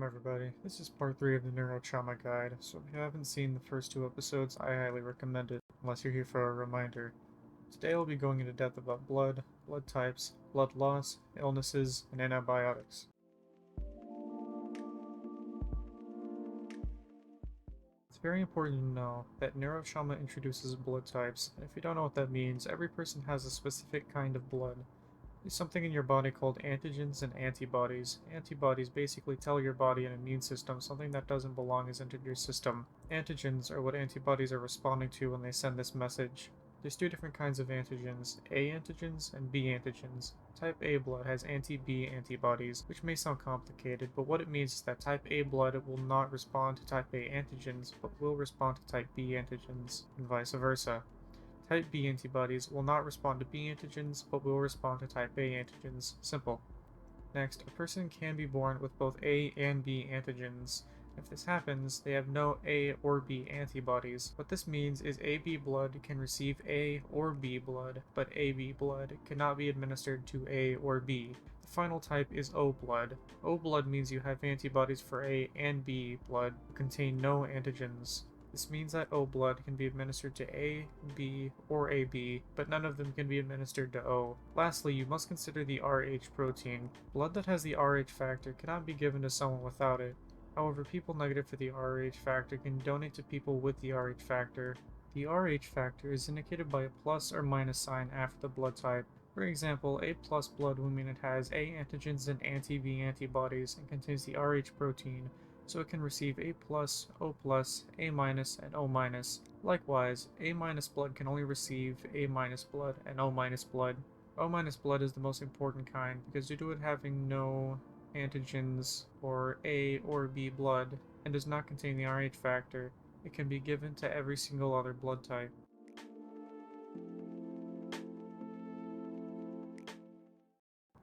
Welcome everybody. This is part 3 of the Neurotrauma Guide, so if you haven't seen the first 2 episodes, I highly recommend it, unless you're here for a reminder. Today I'll be going into depth about blood, blood types, blood loss, illnesses, and antibiotics. It's very important to know that neurotrauma introduces blood types, and if you don't know what that means, every person has a specific kind of blood. There's something in your body called antigens and antibodies. Antibodies basically tell your body and immune system something that doesn't belong has entered your system. Antigens are what antibodies are responding to when they send this message. There's 2 different kinds of antigens, A antigens and B antigens. Type A blood has anti-B antibodies, which may sound complicated, but what it means is that type A blood will not respond to type A antigens, but will respond to type B antigens, and vice versa. Type B antibodies will not respond to B antigens, but will respond to type A antigens. Simple. Next, a person can be born with both A and B antigens. If this happens, they have no A or B antibodies. What this means is AB blood can receive A or B blood, but AB blood cannot be administered to A or B. The final type is O blood. O blood means you have antibodies for A and B blood, but contain no antigens. This means that O blood can be administered to A, B, or AB, but none of them can be administered to O. Lastly, you must consider the Rh protein. Blood that has the Rh factor cannot be given to someone without it. However, people negative for the Rh factor can donate to people with the Rh factor. The Rh factor is indicated by a plus or minus sign after the blood type. For example, A plus blood will mean it has A antigens and anti-B antibodies and contains the Rh protein, so it can receive A+, O+, A-, and O-. Likewise, A- blood can only receive A- blood and O- blood. O- blood is the most important kind because due to it having no antigens for A or B blood and does not contain the Rh factor, it can be given to every single other blood type.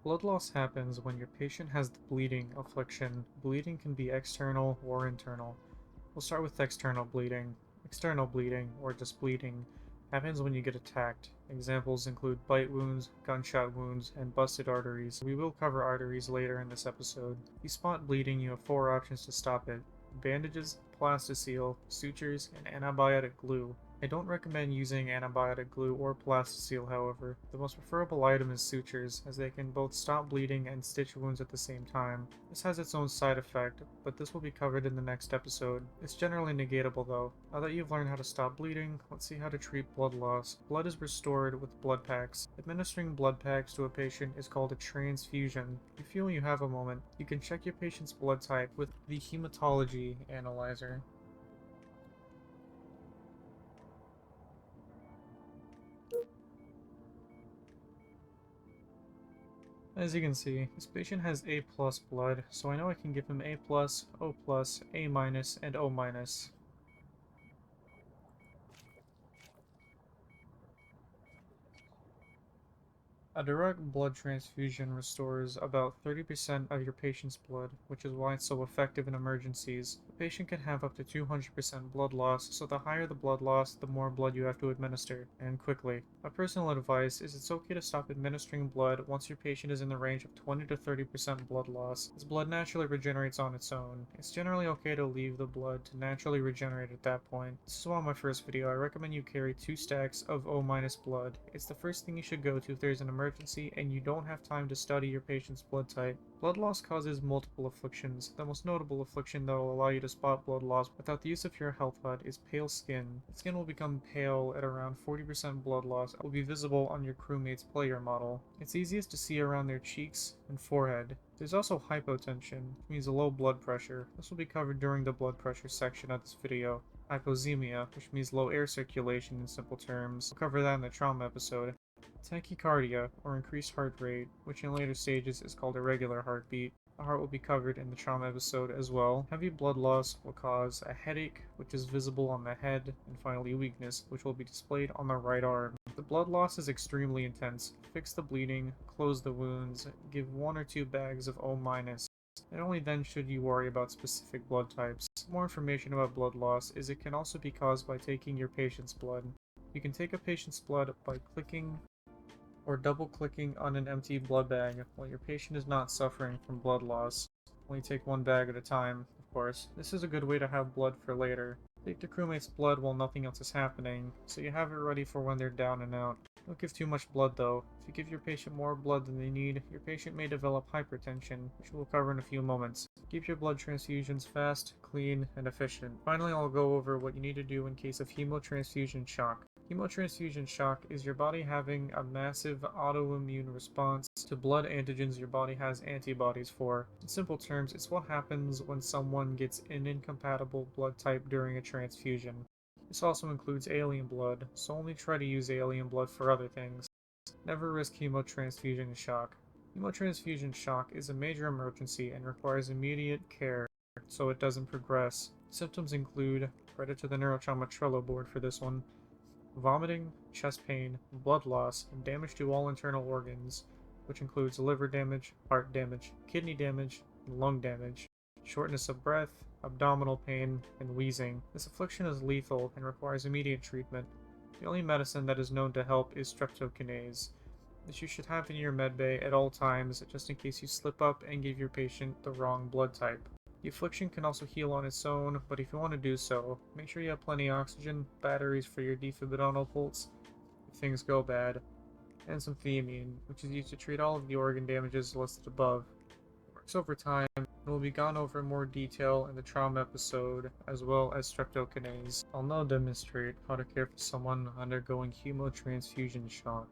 Blood loss happens when your patient has the bleeding affliction. Bleeding can be external or internal. We'll start with external bleeding. External bleeding, or just bleeding, happens when you get attacked. Examples include bite wounds, gunshot wounds, and busted arteries. We will cover arteries later in this episode. If you spot bleeding, you have 4 options to stop it: bandages, plasticine, sutures, and antibiotic glue. I don't recommend using antibiotic glue or plasticine, however. The most preferable item is sutures, as they can both stop bleeding and stitch wounds at the same time. This has its own side effect, but this will be covered in the next episode. It's generally negatable though. Now that you've learned how to stop bleeding, let's see how to treat blood loss. Blood is restored with blood packs. Administering blood packs to a patient is called a transfusion. If you feel you have a moment, you can check your patient's blood type with the hematology analyzer. As you can see, this patient has A+ blood, so I know I can give him A+, O+, A-, and O-. A direct blood transfusion restores about 30% of your patient's blood, which is why it's so effective in emergencies. A patient can have up to 200% blood loss, so the higher the blood loss, the more blood you have to administer, and quickly. My personal advice is it's okay to stop administering blood once your patient is in the range of 20 to 30% blood loss, as blood naturally regenerates on its own. It's generally okay to leave the blood to naturally regenerate at that point. This is why in my first video I recommend you carry 2 stacks of O- blood. It's the first thing you should go to if there's an emergency and you don't have time to study your patient's blood type. Blood loss causes multiple afflictions. The most notable affliction that will allow you to spot blood loss without the use of your health HUD is pale skin. Skin will become pale at around 40% blood loss and will be visible on your crewmate's player model. It's easiest to see around their cheeks and forehead. There's also hypotension, which means low blood pressure. This will be covered during the blood pressure section of this video. Hypoxemia, which means low air circulation in simple terms. We'll cover that in the trauma episode. Tachycardia, or increased heart rate, which in later stages is called irregular heartbeat. The heart will be covered in the trauma episode as well. Heavy blood loss will cause a headache, which is visible on the head, and finally weakness, which will be displayed on the right arm. The blood loss is extremely intense. Fix the bleeding, close the wounds, give 1 or 2 bags of O-, and only then should you worry about specific blood types. More information about blood loss is it can also be caused by taking your patient's blood. You can take a patient's blood by clicking or double-clicking on an empty blood bag while your patient is not suffering from blood loss. Only take one bag at a time, of course. This is a good way to have blood for later. Take the crewmate's blood while nothing else is happening, so you have it ready for when they're down and out. Don't give too much blood though. If you give your patient more blood than they need, your patient may develop hypertension, which we'll cover in a few moments. Keep your blood transfusions fast, clean, and efficient. Finally, I'll go over what you need to do in case of hemotransfusion shock. Hemotransfusion shock is your body having a massive autoimmune response to blood antigens your body has antibodies for. In simple terms, it's what happens when someone gets an incompatible blood type during a transfusion. This also includes alien blood, so only try to use alien blood for other things. Never risk hemotransfusion shock. Hemotransfusion shock is a major emergency and requires immediate care so it doesn't progress. Symptoms include, credit to the Neurotrauma Trello board for this one, vomiting, chest pain, blood loss, and damage to all internal organs, which includes liver damage, heart damage, kidney damage, and lung damage, shortness of breath, abdominal pain, and wheezing. This affliction is lethal and requires immediate treatment. The only medicine that is known to help is streptokinase. This you should have in your medbay at all times, just in case you slip up and give your patient the wrong blood type. The affliction can also heal on its own, but if you want to do so, make sure you have plenty of oxygen, batteries for your defibrillator pulse if things go bad, and some thiamine, which is used to treat all of the organ damages listed above. It works over time, and will be gone over in more detail in the trauma episode, as well as streptokinase. I'll now demonstrate how to care for someone undergoing hemotransfusion shock.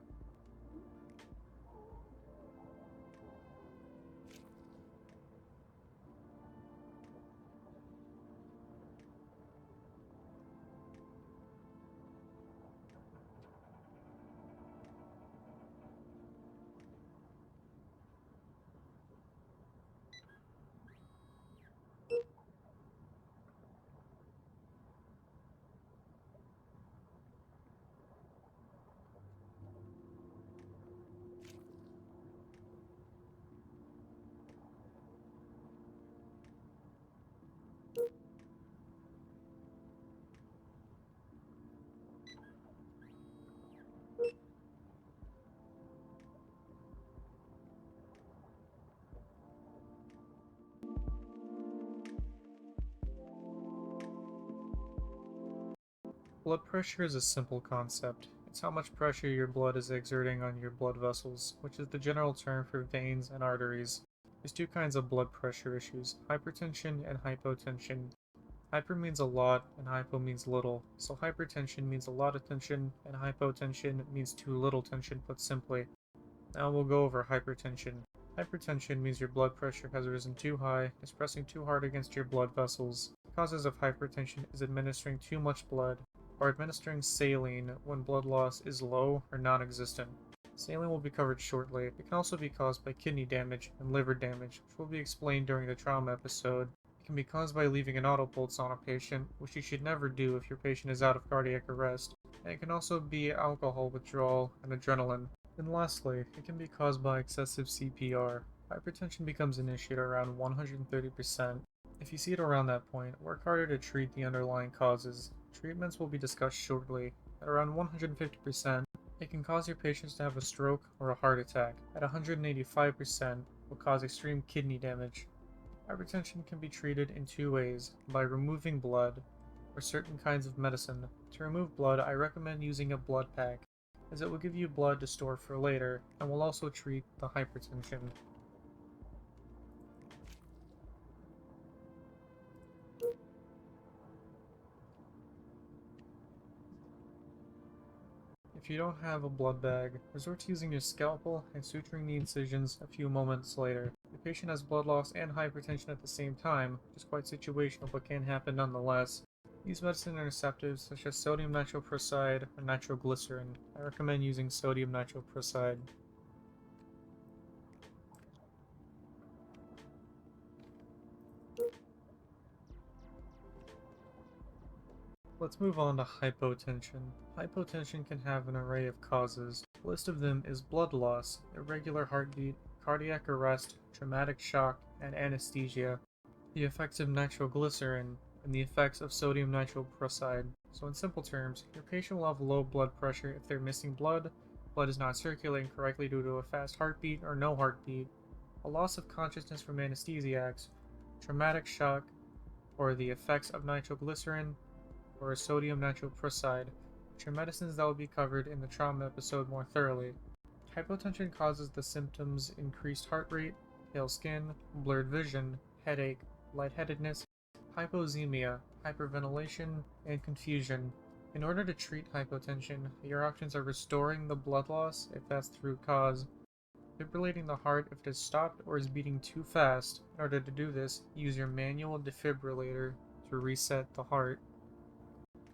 Blood pressure is a simple concept. It's how much pressure your blood is exerting on your blood vessels, which is the general term for veins and arteries. There's two kinds of blood pressure issues, hypertension and hypotension. Hyper means a lot, and hypo means little, so hypertension means a lot of tension, and hypotension means too little tension, put simply. Now we'll go over hypertension. Hypertension means your blood pressure has risen too high, is pressing too hard against your blood vessels. Causes of hypertension is administering too much blood, or administering saline when blood loss is low or non-existent. Saline will be covered shortly. It can also be caused by kidney damage and liver damage, which will be explained during the trauma episode. It can be caused by leaving an autopulse on a patient, which you should never do if your patient is out of cardiac arrest. And it can also be alcohol withdrawal and adrenaline. And lastly, it can be caused by excessive CPR. Hypertension becomes an issue at around 130%. If you see it around that point, work harder to treat the underlying causes. Treatments will be discussed shortly. At around 150%, it can cause your patients to have a stroke or a heart attack. At 185%, it will cause extreme kidney damage. Hypertension can be treated in two ways, by removing blood, or certain kinds of medicine. To remove blood, I recommend using a blood pack, as it will give you blood to store for later, and will also treat the hypertension. If you don't have a blood bag, resort to using your scalpel and suturing the incisions a few moments later. The patient has blood loss and hypertension at the same time, which is quite situational but can happen nonetheless. Use medicine interceptors such as sodium nitroprusside or nitroglycerin. I recommend using sodium nitroprusside. Let's move on to hypotension. Hypotension can have an array of causes. A list of them is blood loss, irregular heartbeat, cardiac arrest, traumatic shock, and anesthesia. The effects of nitroglycerin and the effects of sodium nitroprusside. So in simple terms, your patient will have low blood pressure if they're missing blood, blood is not circulating correctly due to a fast heartbeat or no heartbeat, a loss of consciousness from anesthesiacs, traumatic shock, or the effects of nitroglycerin, or sodium nitroprusside, which are medicines that will be covered in the trauma episode more thoroughly. Hypotension causes the symptoms increased heart rate, pale skin, blurred vision, headache, lightheadedness, hypoxemia, hyperventilation, and confusion. In order to treat hypotension, your options are restoring the blood loss if that's the root cause, defibrillating the heart if it is stopped or is beating too fast. In order to do this, use your manual defibrillator to reset the heart.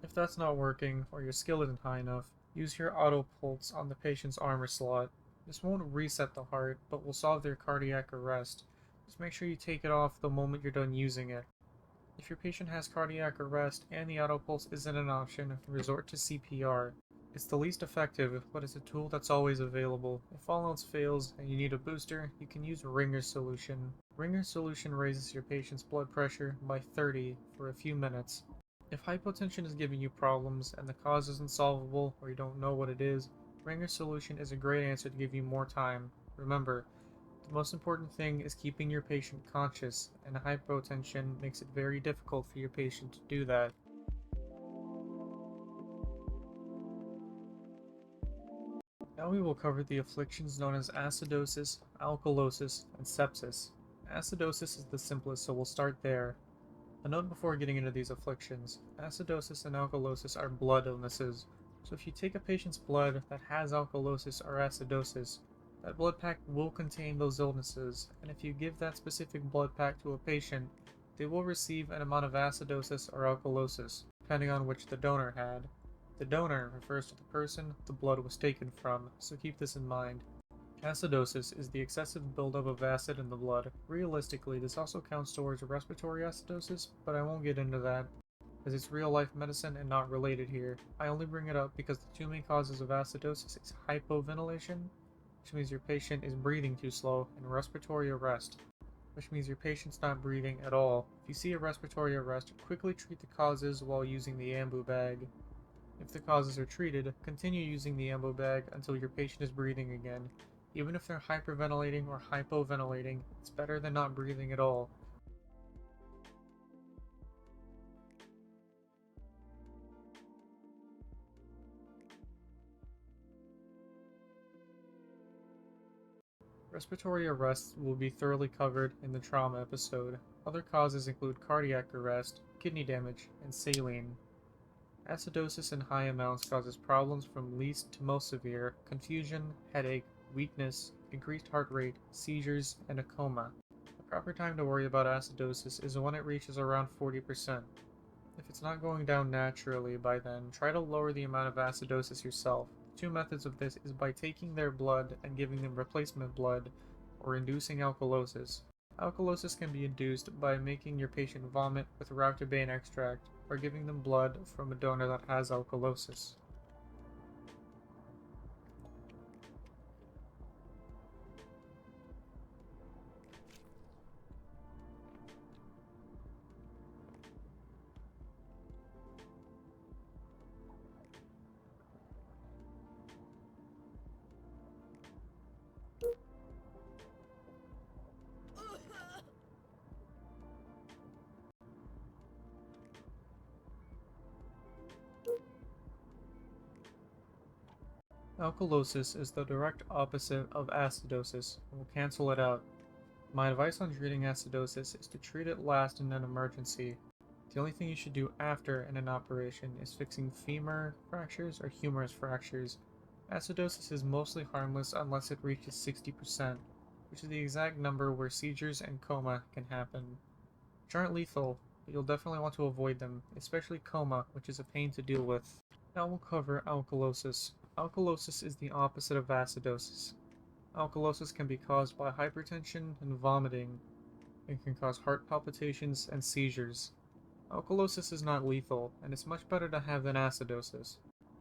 If that's not working or your skill isn't high enough, use your auto pulse on the patient's armor slot. This won't reset the heart, but will solve their cardiac arrest. Just make sure you take it off the moment you're done using it. If your patient has cardiac arrest and the auto pulse isn't an option, resort to CPR. It's the least effective, but it's a tool that's always available. If all else fails and you need a booster, you can use Ringer solution. Ringer solution raises your patient's blood pressure by 30 for a few minutes. If hypotension is giving you problems and the cause is unsolvable or you don't know what it is, Ringer solution is a great answer to give you more time. Remember, the most important thing is keeping your patient conscious, and hypotension makes it very difficult for your patient to do that. Now we will cover the afflictions known as acidosis, alkalosis, and sepsis. Acidosis is the simplest, so we'll start there. A note before getting into these afflictions: acidosis and alkalosis are blood illnesses, so if you take a patient's blood that has alkalosis or acidosis, that blood pack will contain those illnesses, and if you give that specific blood pack to a patient, they will receive an amount of acidosis or alkalosis, depending on which the donor had. The donor refers to the person the blood was taken from, so keep this in mind. Acidosis is the excessive buildup of acid in the blood. Realistically, this also counts towards respiratory acidosis, but I won't get into that, as it's real-life medicine and not related here. I only bring it up because the two main causes of acidosis is hypoventilation, which means your patient is breathing too slow, and respiratory arrest, which means your patient's not breathing at all. If you see a respiratory arrest, quickly treat the causes while using the ambu bag. If the causes are treated, continue using the ambu bag until your patient is breathing again. Even if they're hyperventilating or hypoventilating, it's better than not breathing at all. Respiratory arrests will be thoroughly covered in the trauma episode. Other causes include cardiac arrest, kidney damage, and saline. Acidosis in high amounts causes problems from least to most severe: confusion, headache, weakness, increased heart rate, seizures, and a coma. The proper time to worry about acidosis is when it reaches around 40%. If it's not going down naturally by then, try to lower the amount of acidosis yourself. Two methods of this is by taking their blood and giving them replacement blood, or inducing alkalosis. Alkalosis can be induced by making your patient vomit with rautabane extract, or giving them blood from a donor that has alkalosis. Alkalosis is the direct opposite of acidosis, and will cancel it out. My advice on treating acidosis is to treat it last in an emergency. The only thing you should do after in an operation is fixing femur fractures or humerus fractures. Acidosis is mostly harmless unless it reaches 60%, which is the exact number where seizures and coma can happen. Which aren't lethal, but you'll definitely want to avoid them, especially coma, which is a pain to deal with. Now we'll cover alkalosis. Alkalosis is the opposite of acidosis. Alkalosis can be caused by hypertension and vomiting, and can cause heart palpitations and seizures. Alkalosis is not lethal, and it's much better to have than acidosis.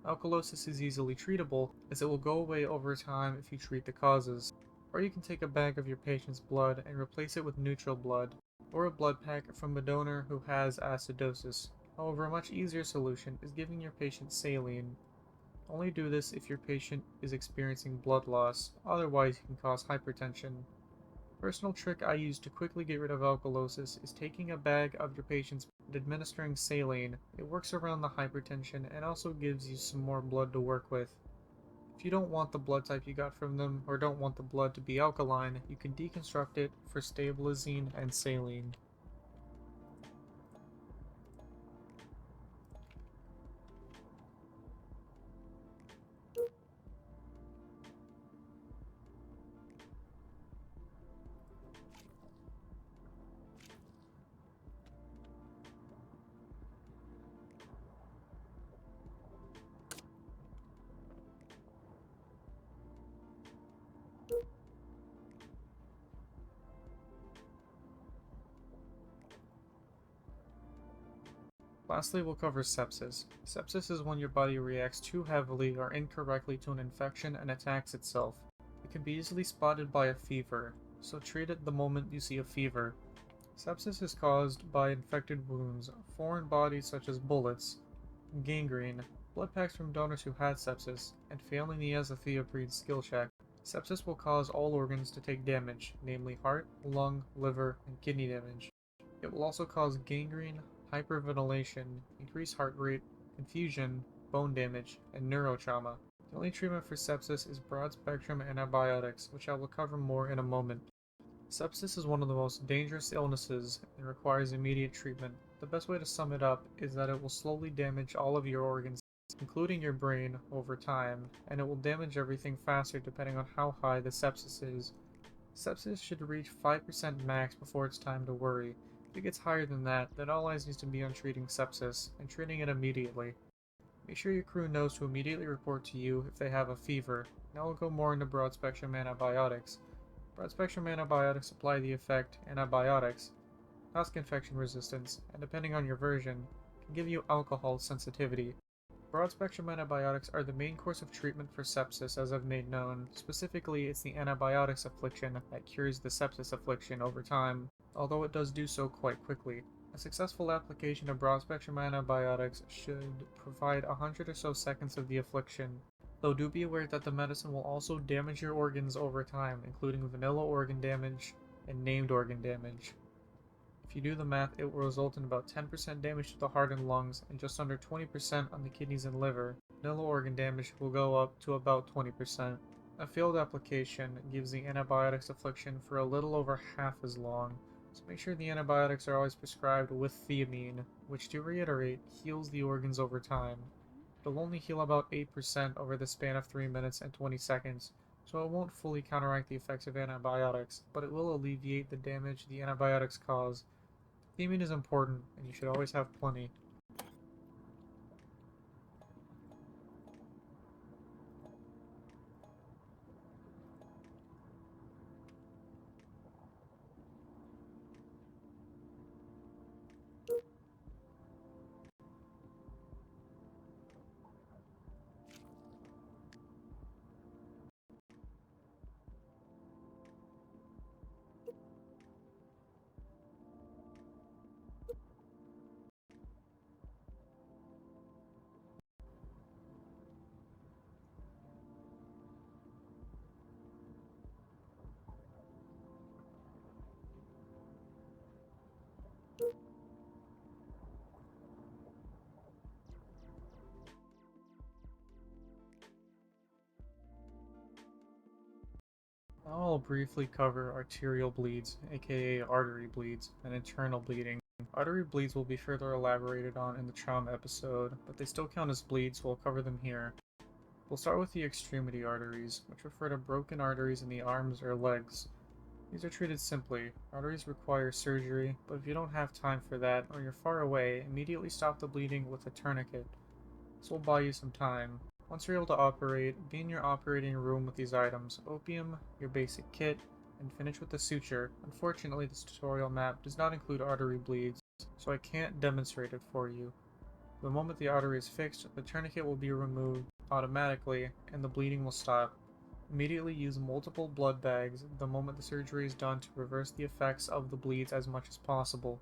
Alkalosis is easily treatable, as it will go away over time if you treat the causes. Or you can take a bag of your patient's blood and replace it with neutral blood, or a blood pack from a donor who has acidosis. However, a much easier solution is giving your patient saline. Only do this if your patient is experiencing blood loss, otherwise you can cause hypertension. Personal trick I use to quickly get rid of alkalosis is taking a bag of your patient's and administering saline. It works around the hypertension and also gives you some more blood to work with. If you don't want the blood type you got from them or don't want the blood to be alkaline, you can deconstruct it for stabilizine and saline. Lastly, we'll cover sepsis. Sepsis is when your body reacts too heavily or incorrectly to an infection and attacks itself. It can be easily spotted by a fever, so treat it the moment you see a fever. Sepsis is caused by infected wounds, foreign bodies such as bullets, gangrene, blood packs from donors who had sepsis, and failing the azothioprine skill check. Sepsis will cause all organs to take damage, namely heart, lung, liver, and kidney damage. It will also cause gangrene, hyperventilation, increased heart rate, confusion, bone damage, and neurotrauma. The only treatment for sepsis is broad-spectrum antibiotics, which I will cover more in a moment. Sepsis is one of the most dangerous illnesses and requires immediate treatment. The best way to sum it up is that it will slowly damage all of your organs, including your brain, over time, and it will damage everything faster depending on how high the sepsis is. Sepsis should reach 5% max before it's time to worry. If it gets higher than that, then all eyes needs to be on treating sepsis, and treating it immediately. Make sure your crew knows to immediately report to you if they have a fever. Now we'll go more into broad-spectrum antibiotics. Broad-spectrum antibiotics apply the effect antibiotics, cause infection resistance, and depending on your version, can give you alcohol sensitivity. Broad-spectrum antibiotics are the main course of treatment for sepsis as I've made known. Specifically, it's the antibiotics affliction that cures the sepsis affliction over time, although it does do so quite quickly. A successful application of broad-spectrum antibiotics should provide 100 or so seconds of the affliction, though do be aware that the medicine will also damage your organs over time, including vanilla organ damage and named organ damage. If you do the math, it will result in about 10% damage to the heart and lungs and just under 20% on the kidneys and liver. Vanilla organ damage will go up to about 20%. A failed application gives the antibiotics affliction for a little over half as long, so make sure the antibiotics are always prescribed with thiamine, which, to reiterate, heals the organs over time. It'll only heal about 8% over the span of 3 minutes and 20 seconds, so it won't fully counteract the effects of antibiotics, but it will alleviate the damage the antibiotics cause. Thiamine is important, and you should always have plenty. Now I'll briefly cover arterial bleeds, aka artery bleeds, and internal bleeding. Artery bleeds will be further elaborated on in the trauma episode, but they still count as bleeds, so I'll cover them here. We'll start with the extremity arteries, which refer to broken arteries in the arms or legs. These are treated simply. Arteries require surgery, but if you don't have time for that, or you're far away, immediately stop the bleeding with a tourniquet. This will buy you some time. Once you're able to operate, be in your operating room with these items: opium, your basic kit, and finish with the suture. Unfortunately, this tutorial map does not include artery bleeds, so I can't demonstrate it for you. The moment the artery is fixed, the tourniquet will be removed automatically, and the bleeding will stop. Immediately use multiple blood bags the moment the surgery is done to reverse the effects of the bleeds as much as possible.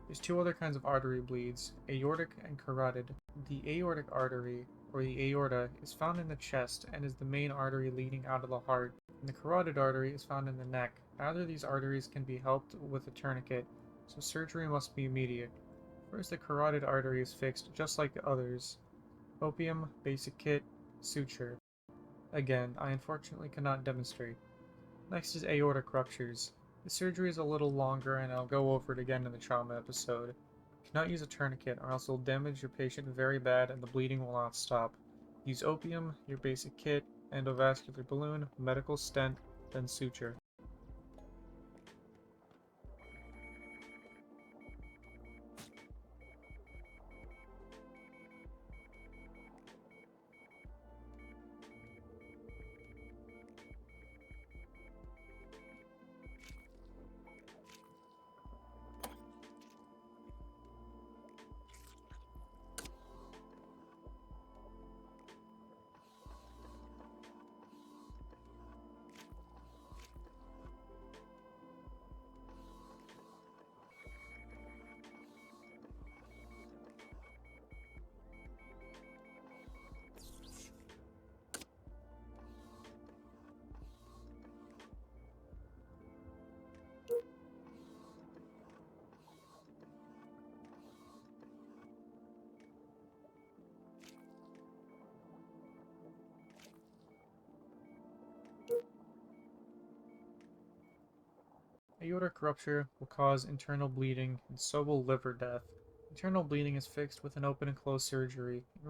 There's two other kinds of artery bleeds, aortic and carotid. The aortic artery or the aorta, is found in the chest and is the main artery leading out of the heart, and the carotid artery is found in the neck. Neither of these arteries can be helped with a tourniquet, so surgery must be immediate. First, the carotid artery is fixed just like the others. Opium, basic kit, suture. Again, I unfortunately cannot demonstrate. Next is aortic ruptures. The surgery is a little longer and I'll go over it again in the trauma episode. You cannot use a tourniquet or else it will damage your patient very bad and the bleeding will not stop. Use opium, your basic kit, endovascular balloon, medical stent, then suture. Aortic rupture will cause internal bleeding, and so will liver death. Internal bleeding is fixed with an open and closed surgery. In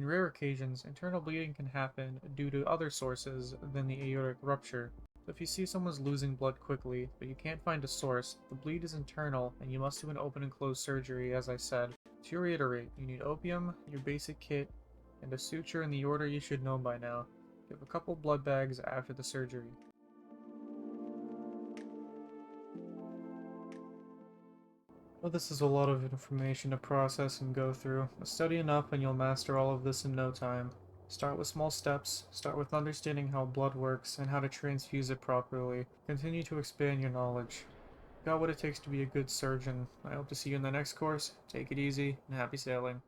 rare occasions, internal bleeding can happen due to other sources than the aortic rupture. So if you see someone's losing blood quickly, but you can't find a source, the bleed is internal, and you must do an open and closed surgery, as I said. To reiterate, you need opium, your basic kit, and a suture in the order you should know by now. You have a couple blood bags after the surgery. Well, this is a lot of information to process and go through. Study enough and you'll master all of this in no time. Start with small steps. Start with understanding how blood works and how to transfuse it properly. Continue to expand your knowledge. Got what it takes to be a good surgeon. I hope to see you in the next course. Take it easy and happy sailing.